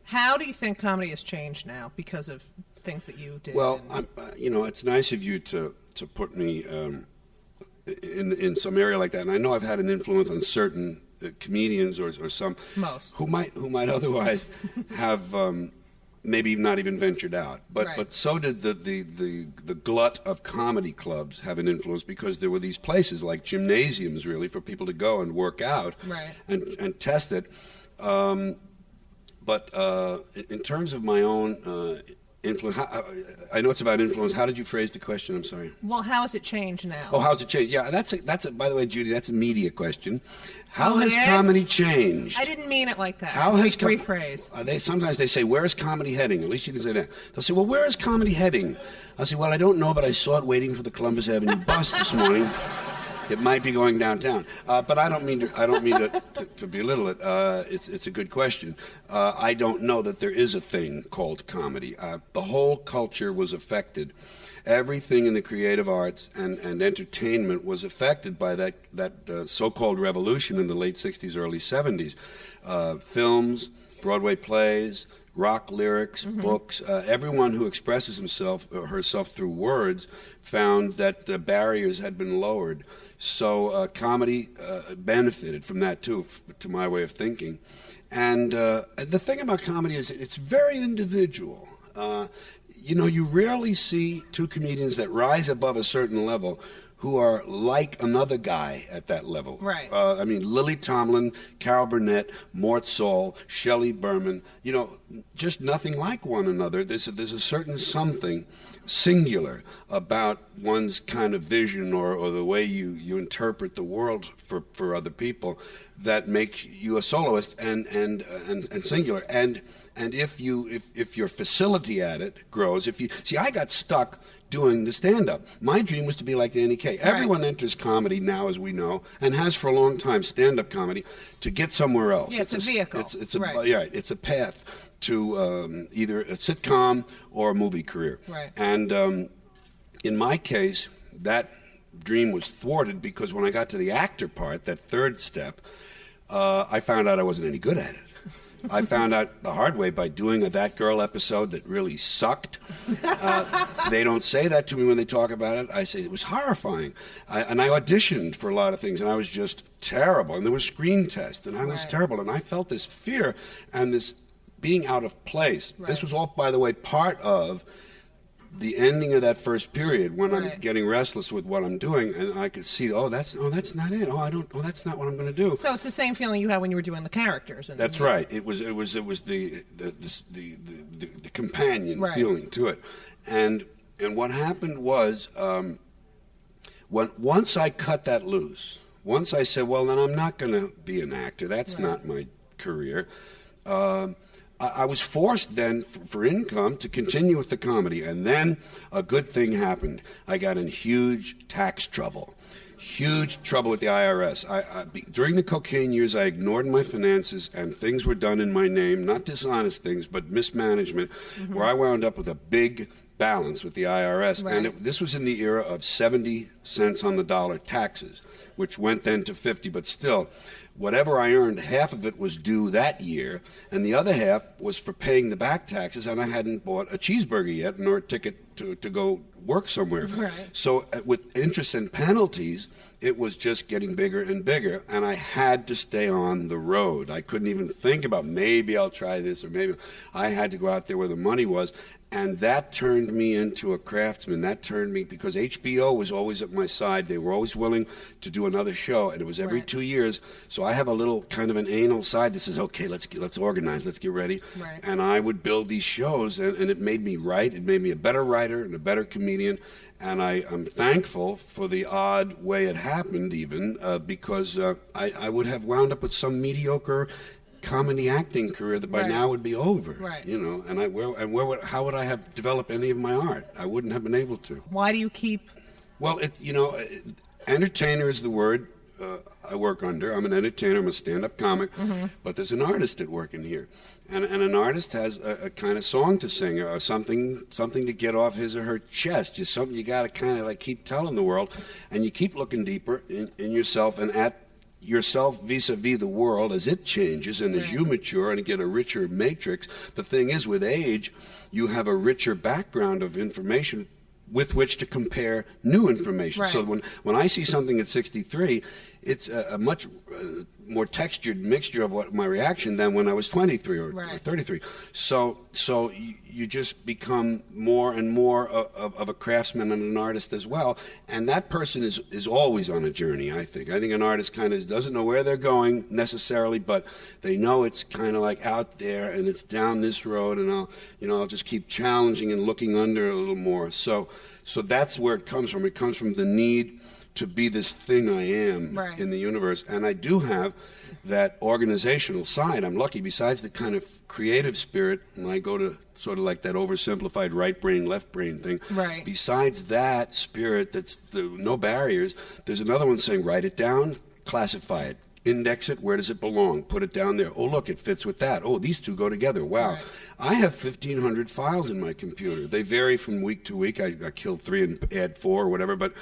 How do you think comedy has changed now because of things that you did? Well, it's nice of you to put me in some area like that, and I know I've had an influence on certain comedians or some most who might otherwise have maybe not even ventured out, but so did the glut of comedy clubs have an influence, because there were these places like gymnasiums really for people to go and work out and test it. But in terms of my own influence, I know it's about influence. How did you phrase the question? I'm sorry. Well, how has it changed now? Oh, how's it changed? Yeah, that's by the way, Judy, that's a media question. How has comedy changed? I didn't mean it like that. How has rephrase? Sometimes they say, "Where is comedy heading?" At least you can say that. They'll say, "Well, where is comedy heading?" I'll say, "Well, I don't know, but I saw it waiting for the Columbus Avenue bus this morning. It might be going downtown." But I don't mean to belittle it. It's a good question. I don't know that there is a thing called comedy. The whole culture was affected. Everything in the creative arts and entertainment was affected by that so-called revolution in the late 60s, early 70s. Films, Broadway plays, rock lyrics, books. Everyone who expresses himself or herself through words found that barriers had been lowered. So comedy benefited from that too, to my way of thinking. And the thing about comedy is it's very individual. You rarely see two comedians that rise above a certain level who are like another guy at that level. Right. Lily Tomlin, Carol Burnett, Mort Saul, Shelley Berman, just nothing like one another. There's a certain something singular about one's kind of vision or the way you interpret the world for other people that makes you a soloist and singular. And if your facility at it grows, I got stuck doing the stand-up. My dream was to be like Danny Kaye. Everyone enters comedy now, as we know, and has for a long time, stand-up comedy, to get somewhere else. Yeah, it's a vehicle. It's a path to either a sitcom or a movie career. Right. And in my case, that dream was thwarted because when I got to the actor part, that third step, I found out I wasn't any good at it. I found out the hard way by doing a That Girl episode that really sucked. They don't say that to me when they talk about it. I say it was horrifying. And I auditioned for a lot of things, and I was just terrible. And there were screen tests, and I was terrible. And I felt this fear and this being out of place. Right. This was all, by the way, part of the ending of that first period when I'm getting restless with what I'm doing, and I could see, that's not it. That's not what I'm going to do. So it's the same feeling you had when you were doing the characters. That's right. It was the companion feeling to it, and what happened was once I cut that loose, once I said, well, then I'm not going to be an actor. That's not my career. I was forced then, for income, to continue with the comedy. And then a good thing happened. I got in huge tax trouble. Huge trouble with the IRS. During the cocaine years, I ignored my finances, and things were done in my name, not dishonest things, but mismanagement, where I wound up with a big balance with the IRS. Right. And this was in the era of 70 cents on the dollar taxes, which went then to 50, but still, whatever I earned, half of it was due that year, and the other half was for paying the back taxes, and I hadn't bought a cheeseburger yet nor a ticket to go work somewhere. Right. So with interest and penalties, it was just getting bigger and bigger, and I had to stay on the road. I couldn't even think about maybe I'll try this or maybe. I had to go out there where the money was, and that turned me into a craftsman. That turned me, because HBO was always at my side. They were always willing to do another show, and it was every 2 years. So I have a little kind of an anal side that says, okay, let's organize, let's get ready. Right. And I would build these shows, and it made me write. It made me a better writer and a better comedian. And I'm thankful for the odd way it happened, even, because I would have wound up with some mediocre comedy acting career that by now would be over. Right. And how would I have developed any of my art? I wouldn't have been able to. Why do you keep? Well, entertainer is the word I work under. I'm an entertainer. I'm a stand-up comic. But there's an artist at work in here. And an artist has a kind of song to sing, or something to get off his or her chest, just something you got to kind of keep telling the world, and you keep looking deeper in yourself and at yourself vis-a-vis the world as it changes and as you mature and get a richer matrix. The thing is, with age, you have a richer background of information with which to compare new information. Right. So when I see something at 63, it's a much more textured mixture of what my reaction than when I was 23 or 33. So you just become more and more of a craftsman and an artist as well. And that person is always on a journey, I think. I think an artist kind of doesn't know where they're going necessarily, but they know it's kind of like out there and it's down this road, and I'll just keep challenging and looking under a little more. So that's where it comes from. It comes from the need to be this thing I am in the universe. And I do have that organizational side. I'm lucky, besides the kind of creative spirit, and I go to sort of like that oversimplified right brain, left brain thing. Right. Besides that spirit, that's no barriers, there's another one saying, write it down, classify it, index it, where does it belong? Put it down there. Oh, look, it fits with that. Oh, these two go together. Wow. Right. I have 1,500 files in my computer. They vary from week to week. I kill 3 and add 4 or whatever, but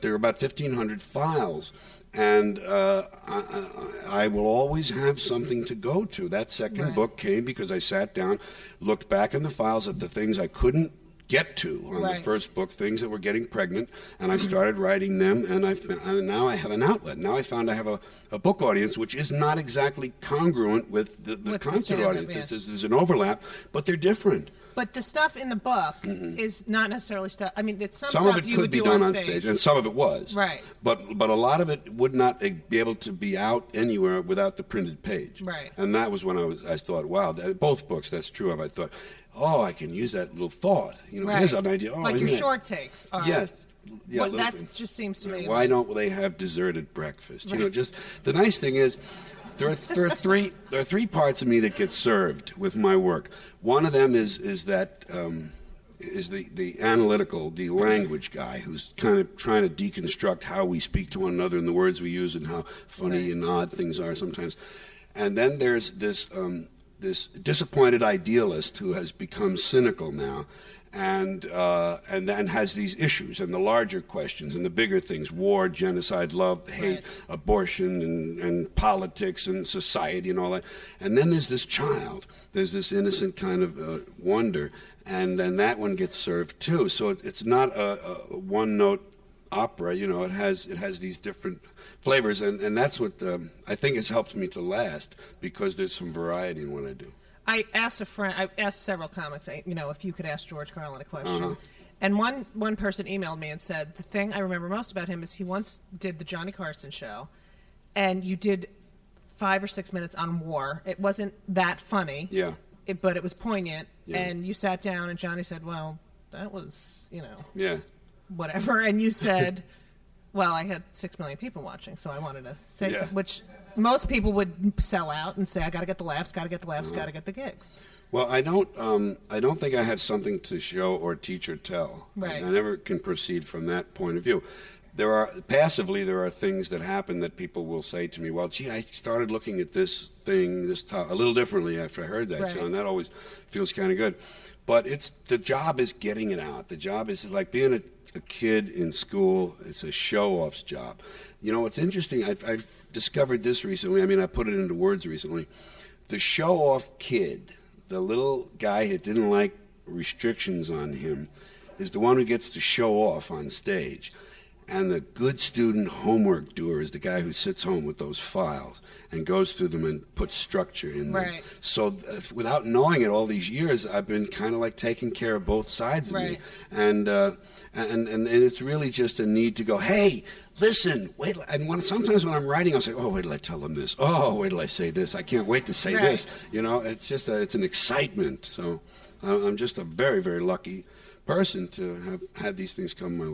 there are about 1,500 files. And I will always have something to go to. That second book came because I sat down, looked back in the files at the things I couldn't get to on the first book, things that were getting pregnant, and I started writing them, and now I have an outlet. Now I found I have a book audience, which is not exactly congruent with the concert audience. There's an overlap, but they're different. But the stuff in the book is not necessarily stuff. I mean, it's some of stuff it you could would be do done on stage, and some of it was. Right. But a lot of it would not be able to be out anywhere without the printed page. Right. And that was when I thought, wow, both books, that's true of. I thought, oh, I can use that little thought. Here's an idea. Oh, like your short takes are. Yeah. That just seems to me. Why don't they have deserted breakfast? Just the nice thing is, there are three parts of me that get served with my work. One of them is the analytical, the language guy who's kind of trying to deconstruct how we speak to one another and the words we use and how funny and odd things are sometimes. And then there's this disappointed idealist who has become cynical now, and then has these issues and the larger questions and the bigger things: war, genocide, love, hate, abortion, and politics and society and all that. And then there's this child. There's this innocent kind of wonder, and then that one gets served too. So it's not a one-note opera. It has these different flavors, and that's what I think has helped me to last, because there's some variety in what I do. I asked several comics, if you could ask George Carlin a question. And one person emailed me and said, the thing I remember most about him is he once did the Johnny Carson show, and you did 5 or 6 minutes on war. It wasn't that funny, but it was poignant, and you sat down, and Johnny said, well, that was, whatever. And you said, well, I had 6 million people watching, so I wanted to say something, which most people would sell out and say, I got to get the laughs, got to get the laughs, got to get the gigs. Well, I don't think I have something to show or teach or tell. Right. I never can proceed from that point of view. There are things that happen that people will say to me, well, gee, I started looking at this thing a little differently after I heard that show, and that always feels kind of good. But the job is getting it out. The job is like being a kid in school. It's a show-off's job. What's interesting, I've discovered this recently. I mean, I put it into words recently. The show-off kid, the little guy who didn't like restrictions on him, is the one who gets to show off on stage. And the good student homework doer is the guy who sits home with those files and goes through them and puts structure in them. Right. So without knowing it all these years, I've been kind of like taking care of both sides of me. And it's really just a need to go, hey, listen, wait. And sometimes when I'm writing, I'll say, oh, wait till I tell them this. Oh, wait till I say this. I can't wait to say this. It's just it's an excitement. So I'm just a very, very lucky person to have had these things come my way.